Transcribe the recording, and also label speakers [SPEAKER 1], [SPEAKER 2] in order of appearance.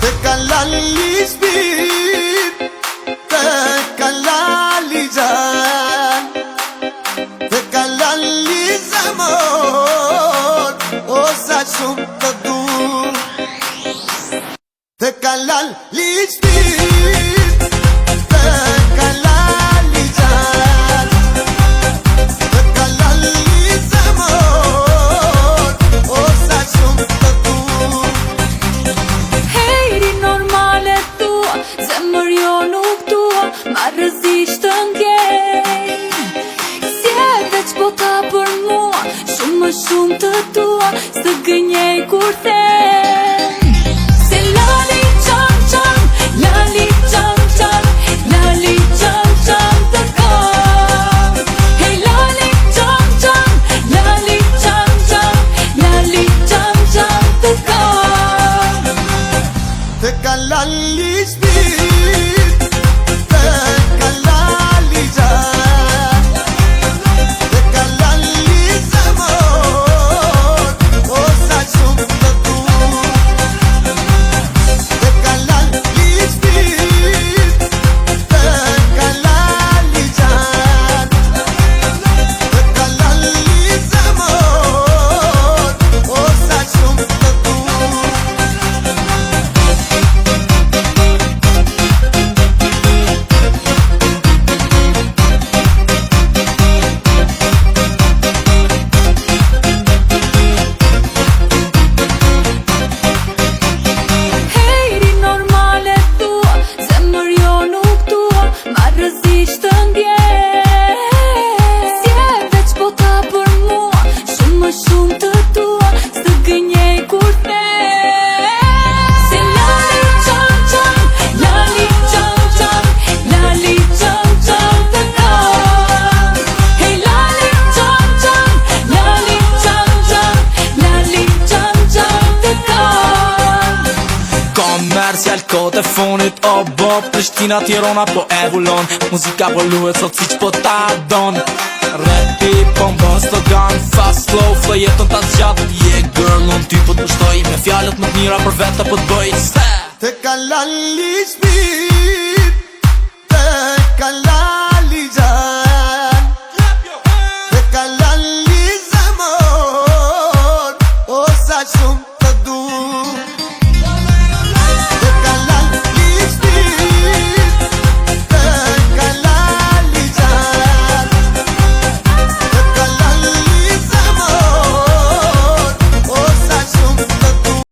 [SPEAKER 1] Të kalali shpir, të kalali gjan, të kalali zemër, o sa shumë të du. Të kalali shpir, të kalali gjan, të kalali zemër, o sa shumë të du.
[SPEAKER 2] Hejri normale tua, zemër jo nuk tua, ma rëzisht të ndjej. Si e veç bota për mua, shumë më shumë të tua, së gënjej kur them. Se lali qam qam, lali qam qam, lali qam qam të kam. Hej lali qam qam, lali qam qam, lali qam qam të kam.
[SPEAKER 1] Të kalali shpir, të kalali gjan, të kalali zemër, o sa shumë të du. Të kalali shpir, të kalali gjan, të kalali zemër, o sa shumë të du.
[SPEAKER 2] Hejri normale tua, zemër jo nuk tua, ma rëzisht të ndjej. Si e veç bota për mua, shumë më shumë të tua, së gënjej kur them. Se lali qam qam, lali qam qam, lali qam qam të kam. Hej lali qam qam, lali qam qam, lali qam qam të kam.
[SPEAKER 3] Komercial kote fonit, o bo Prishtina, Tirana po evullon, muzika po luhet sot siq po ta don. Rapi po mbën slogan, fast flow, flow jeton ta zgjat. Yeah girl, unë ty po të shtoj, me fjalët më të mira për vete po të bëj.
[SPEAKER 1] Të kalali shpir,